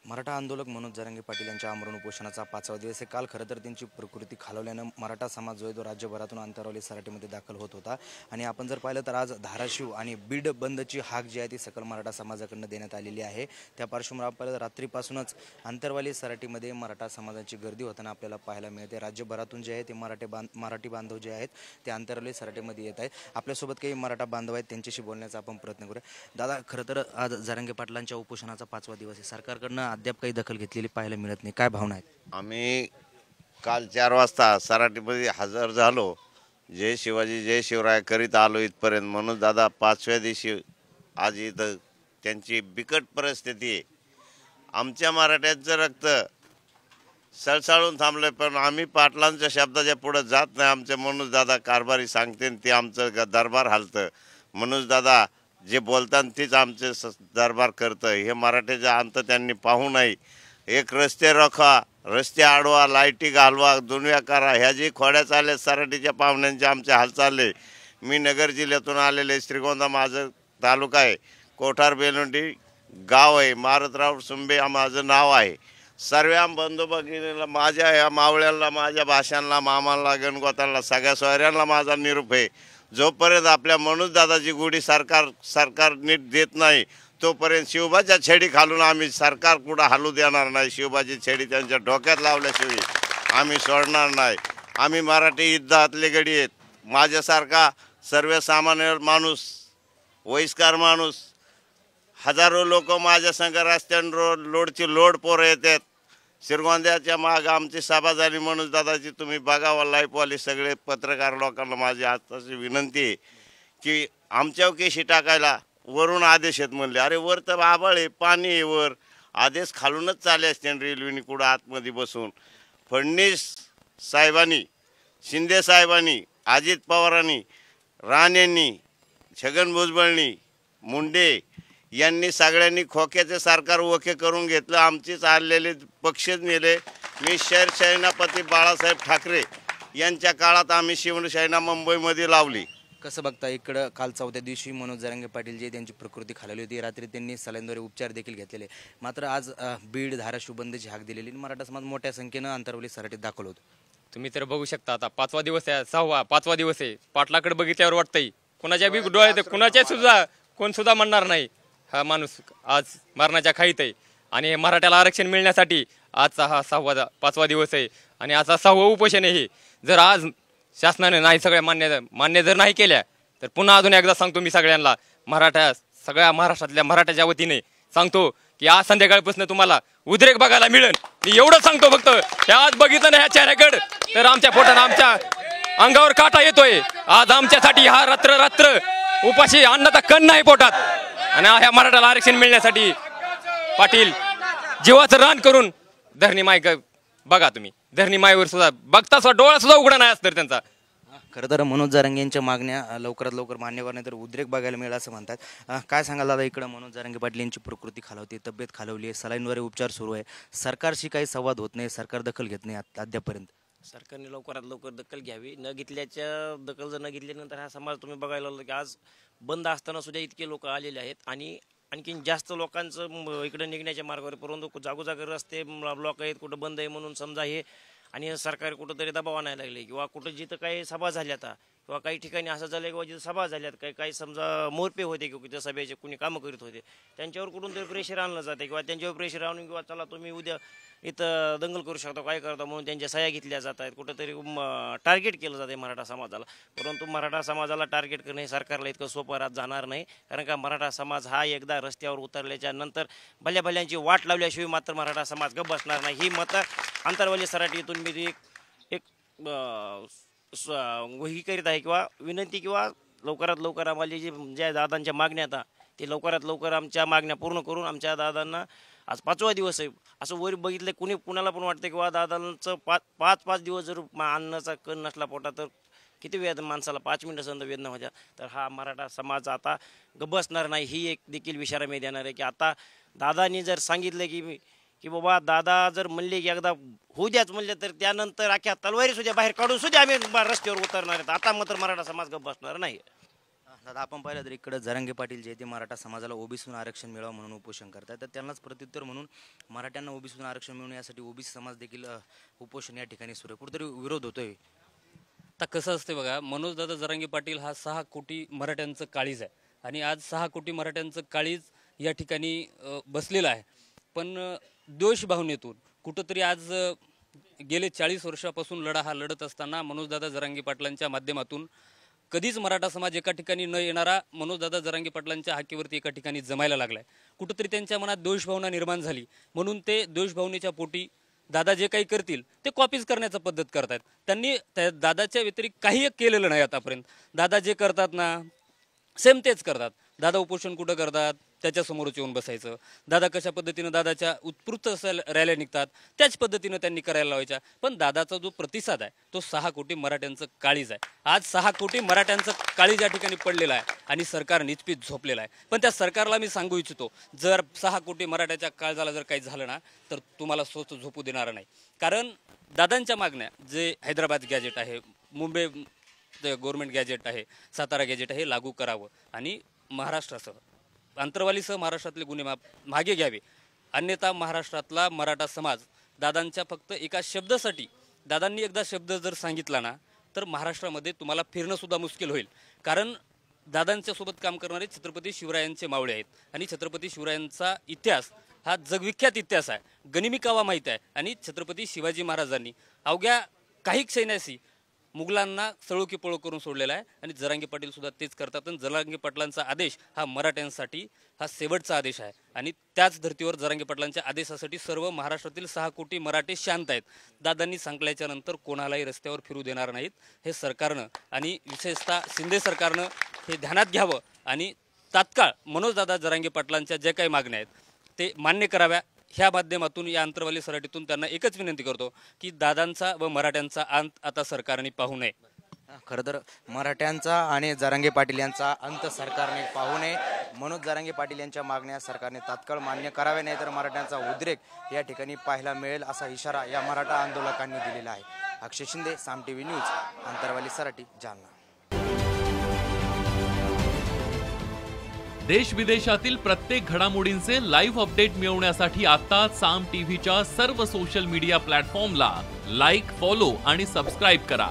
मराठा आंदोलक मनोज जरांगे पाटील यांच्या आमरण उपोषणाचा 5वा दिवस आहे। काल खरं तर त्यांची प्रकृती खालावल्यानं मराठा समाज जो आहे तो राज्यभरातून अंतरावली सराटीमध्ये दाखल होत होता आणि आपण जर पाहिलं तर आज धाराशिव आणि बीड बंदची हाक जी आहे ती सकल मराठा समाजाकडून देण्यात आलेली आहे। त्या पार्श्वभूमीवर आपल्याला रात्रीपासूनच अंतरवाली सराटीमध्ये मराठा समाजाची गर्दी होताना आपल्याला पाहायला मिळते। राज्यभरातून जे आहे ते मराठी बांधव जे आहेत ते अंतरवाली सराटीमध्ये येत आहेत। आपल्यासोबत काही मराठा बांधव आहेत, त्यांच्याशी बोलण्याचा आपण प्रयत्न करूया। दादा, खरं तर आज जरांगे पाटलांच्या उपोषणाचा 5वा दिवस आहे। सरकारकडनं अद्याप काही दखल घेतलेली पाहायला मिळत नाही, काय भावना आहेत? आम्ही काल 4 वाजता सराटीमध्ये हजर झालो। जय शिवाजी जय शिवराय करीत आलो इथपर्यंत म्हणून दादा 5व्या दिवशी आज इथं त्यांची बिकट परिस्थिती आहे। आमच्या मराठ्यांचं रक्त सळसळून थांबलं, पण आम्ही पाटलांच्या शब्दाच्या पुढे जात नाही। आमचे मनोज दादा कारभारी सांगते ते आमचं दरबार हालतं। मनोज दादा जे बोलतात तेच आमचे दरबार करतं। हे मराठ्याचा अंत त्यांनी पाहू नाही। एक रस्ते रखा, रस्ते आडवा, लाईटी घालवा, दुनिया करा, ह्या जी खोड्या चालल्या सराटीच्या पाहुण्यांचे आमचे हाल चालले। मी नगर जिल्ह्यातून आलेले, श्रीगोंदा माझं तालुका आहे, कोठार बेलोंडी गाव आहे, मारुतराव सुंबे माझं नाव आहे। सर्व बंधू भगिनीला, माझ्या या मावळ्यांना, माझ्या भाषांना, मामांना, गणगोतांना, सगळ्या सोयऱ्यांना माझा निरोप आहे। जोपर्यंत आपल्या मनोज दादाची गुढी सरकार नीट देत नाही तोपर्यंत शिवबाच्या छेडी खालून आम्ही सरकार कुठं हलू देणार नाही। शिवबाची छेडी त्यांच्या डोक्यात लावल्याशिवाय आम्ही सोडणार नाही। आम्ही मराठी युद्धातले गडी आहेत। माझ्यासारखा सर्वसामान्य माणूस, वयस्कर माणूस, हजारो लोक माझ्या संग रस्त्यावर लोडची लोड पोरं येतात। श्रीगोंद्याच्या माग आमची सभा झाली मनोज दादाची, तुम्ही बघावा लाईव्हवाले सगळे पत्रकार लोकांना माझी आताची विनंती आहे की आमच्या केशी टाकायला वरून आदेश आहेत म्हणले। अरे वर तर आभाळ आहे, पाणी आहे, वर आदेश खालूनच चालले असते रेल्वेने कुठं आतमध्ये बसून। फडणवीस साहेबांनी, शिंदे साहेबांनी, अजित पवारांनी, राणेंनी, छगन भुजबळनी, मुंडे यांनी सगळ्यांनी खोक्याचे सरकार ओके करून घेतलं। आमचीच आलेले पक्षच नेले। मी शहरसेनापती बाळासाहेब ठाकरे यांच्या काळात आम्ही शिवसेना मुंबईमध्ये लावली। कसं बघता, इकडं काल 4थ्या दिवशी मनोज जरांगे पाटील जे त्यांची प्रकृती खालावली होती, रात्री त्यांनी सलाईनद्वारे उपचार देखील घेतलेले, मात्र आज बीड धाराशिव बंदची हाक दिलेली, मराठा समाज मोठ्या संख्येनं अंतरवली सराटीत दाखल होतो। तुम्ही तर बघू शकता, आता 5वा दिवस आहे, 5वा दिवस आहे। पाटलाकडे बघितल्यावर वाटतंय कुणाच्या बी डोळ्यात, कुणाच्या सुद्धा कोण सुद्धा म्हणणार नाही हा माणूस आज मरणाच्या खाईत आहे। आणि हे मराठ्याला आरक्षण मिळण्यासाठी आजचा हा 5वा दिवस आहे आणि आजचा 6वं उपोषण आहे। हे जर आज शासनाने नाही सगळ्या मान्य जर नाही केल्या तर पुन्हा अजून एकदा सांगतो, मी सगळ्यांना सगळ्या महाराष्ट्रातल्या मराठ्याच्या वतीने सांगतो की आज संध्याकाळपासून तुम्हाला उद्रेक बघायला मिळेल। मी एवढं सांगतो फक्त, हे आज बघितलं ना ह्या चेहऱ्याकडे तर आमच्या पोटात आमच्या अंगावर काटा येतोय। आज आमच्यासाठी हा रात्र उपाशी अन्नाचा कण नाही पोटात आणि ह्या मराठ्याला आरक्षण मिळण्यासाठी पाटील जीवाचं रान करून धरणी माय बघा, तुम्ही धरणी मायवर सुद्धा बघता सुद्धा डोळा सुद्धा उघडा नाही असतं त्यांचा। खरं तर मनोज जरांगे यांच्या मागण्या लवकरात लवकर मान्यवर नाही तर उद्रेक बघायला मिळेल असं म्हणतात। काय सांगाल दादा, इकडं मनोज जरांगे पाटील यांची प्रकृती खालावते, तब्येत खालावली आहे, सलाईनद्वारे उपचार सुरू आहे, सरकारशी काही संवाद होत नाही, सरकार दखल घेत नाही अद्यापर्यंत। सरकारने लवकरात लवकर दखल घ्यावी। दखल जर न घेतल्यानंतर हा समाज तुम्ही बघायला लागलो की आज बंद असताना सुद्धा इतके लोक आलेले आहेत आणि आणखीन जास्त लोकांचं इकडे निघण्याच्या मार्गावर, परंतु जागोजागी रस्ते ब्लॉक आहेत, कुठं बंद आहे म्हणून समजा हे, आणि सरकार कुठंतरी दबाव आणायला लागले किंवा कुठं जिथं काही सभा झाल्या किंवा काही ठिकाणी असं झालं किंवा जिथं सभा झाल्यात काही समजा मोर्पे होते किंवा त्या सभेचे कुणी कामं करीत होते त्यांच्यावर कुठून तरी प्रेशर आणलं जाते किंवा त्यांच्यावर प्रेशर आणून किंवा चला तुम्ही उद्या इथं दंगल करू शकता, काय करता म्हणून त्यांच्या सह्या घेतल्या जात आहेत। कुठंतरी टार्गेट केलं जाते मराठा समाजाला, परंतु मराठा समाजाला टार्गेट करणं हे सरकारला इतकं सोपं रात जाणार नाही। कारण का मराठा समाज हा एकदा रस्त्यावर उतरल्याच्या नंतर भल्यांची वाट लावल्याशिवाय मात्र मराठा समाज गप्प बसणार नाही। ही मतं अंतरवाली सराटीतून मी एक वही करीत आहे किंवा विनंती किंवा लवकरात लवकर आम्हाला ज्या दादांच्या मागण्या आता ते लवकरात लवकर आमच्या मागण्या पूर्ण करून आमच्या दादांना आज 5वा दिवस आहे असं वर बघितलं कुणाला पण वाटतं किंवा दादांचं 5 दिवस जर अन्नाचा कण नसला पोटात तर किती वेदना माणसाला 5 मिनिटं संद वेदना होत्या। तर हा मराठा समाज आता गप्प बसणार नाही, ही एक देखील इशारा मी देणार आहे की आता दादांनी जर सांगितलं की बाबा दादा जर म्हणले की एकदा होऊ द्याच म्हणले तर त्यानंतर अख्ख्या तलवारी सुद्धा बाहेर काढून सुद्धा आम्ही रस्त्यावर उतरणार आहेत। आता मात्र मराठा समाज गप्प बसणार नाही। दादा आपण पाहिलं तर इकडे जरांगे पाटील जे ते मराठा समाजाला ओबीसीतून आरक्षण मिळावं म्हणून उपोषण करतात, तर त्यांनाच प्रत्युत्तर म्हणून मराठ्यांना ओबीसीतून आरक्षण मिळवून यासाठी ओबीसी समाज देखील उपोषण या ठिकाणी सुरू आहे. कुठेतरी विरोध होतोय. आता कसं असते बघा, मनोजदादा जरांगे पाटील हा 6 कोटी मराठ्यांचं काळीज आहे आणि आज 6 कोटी मराठ्यांचं काळीज या ठिकाणी बसलेलं आहे. पण द्वेष भावनेतून कुठंतरी आज गेले 40 वर्षापासून लढा हा लढत असताना मनोजदादा जरांगे पाटलांच्या माध्यमातून कधीच मराठा समाज एका ठिकाणी न येणारा मनोजदादा जरांगे पाटलांच्या हाकेवरती एका ठिकाणी जमायला लागलाय. कुठंतरी त्यांच्या मनात द्वेषभावना निर्माण झाली म्हणून ते द्वेषभावनेच्या पोटी दादा जे काही करतील ते कॉपीज करण्याचा पद्धत करतात. त्यांनी त्या दादाच्या व्यतिरिक्त काही एक केलेलं नाही आतापर्यंत. दादा जे करतात ना सेम तेच करतात. दादा उपोषण कुठं करतात त्याच्या समोरच येऊन बसायचं. दादा कशा पद्धतीनं दादाच्या उत्स्फूर्त असं रॅल्या निघतात त्याच पद्धतीनं त्यांनी करायला लावायच्या. पण दादाचा जो प्रतिसाद आहे तो 6 कोटी मराठ्यांचं काळीज आहे. आज 6 कोटी मराठ्यांचं काळीज या ठिकाणी पडलेलं आहे आणि सरकार निचपीत झोपलेलं आहे. पण त्या सरकारला मी सांगू इच्छितो, जर 6 कोटी मराठ्याच्या काळजाला जर काही झालं ना तर तुम्हाला स्वस्त झोपू देणार नाही. कारण दादांच्या मागण्या जे हैदराबाद गॅजेट आहे, मुंबई गव्हर्नमेंट गॅजेट आहे, सातारा गॅजेट आहे, हे लागू करावं आणि महाराष्ट्रासह अंतरवालीसह महाराष्ट्रातले गुन्हे मागे घ्यावे. अन्यथा महाराष्ट्रातला मराठा समाज दादांच्या फक्त एका शब्दासाठी, दादांनी एकदा शब्द जर सांगितला ना तर महाराष्ट्रामध्ये तुम्हाला फिरणं सुद्धा मुश्किल होईल. कारण दादांच्या सोबत काम करणारे छत्रपती शिवरायांचे मावळे आहेत आणि छत्रपती शिवरायांचा इतिहास हा जगविख्यात इतिहास आहे. गनिमी कावा माहीत आहे आणि छत्रपती शिवाजी महाराजांनी अवघ्या काही क्षणाशी मुघलांना सळो की पळो करून सोडलेला आहे आणि जरांगे पाटील सुद्धा तेच करतात. आणि जरांगे पाटलांचा आदेश हा मराठ्यांसाठी हा शेवटचा आदेश आहे आणि त्याच धर्तीवर जरांगे पाटलांच्या आदेशासाठी सर्व महाराष्ट्रातील 6 कोटी मराठे शांत आहेत. दादांनी सांगल्याच्या नंतर कोणालाही रस्त्यावर फिरू देणार नाहीत. हे सरकारनं आणि विशेषतः शिंदे सरकारनं हे ध्यानात घ्यावं आणि तात्काळ मनोजदादा जरांगे पाटलांच्या ज्या काही मागण्या आहेत ते मान्य कराव्या. ह्या माध्यमातून या अंतरवाली सराटीतून त्यांना एकच विनंती करतो की दादांचा व मराठ्यांचा अंत आता सरकारने पाहू नये. खरं तर मराठ्यांचा आणि जरांगे पाटील यांचा अंत सरकारने पाहू नये. मनोज जरांगे पाटील यांच्या मागण्या सरकारने तात्काळ मान्य कराव्या, नाही तर मराठ्यांचा उद्रेक या ठिकाणी पाहायला मिळेल असा इशारा या मराठा आंदोलकांनी दिलेला आहे. अक्षय शिंदे, साम टीव्ही न्यूज, अंतरवाली सराटी, जालना. देश विदेशातील प्रत्येक घडामोडींचे लाईव्ह अपडेट मिळवण्यासाठी आता साम टीव्हीच्या सर्व सोशल मीडिया प्लॅटफॉर्मला लाईक, फॉलो आणि सबस्क्राईब करा.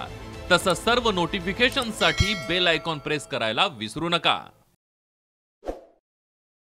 तसंच सर्व नोटिफिकेशनसाठी बेल आयकॉन प्रेस करायला विसरू नका.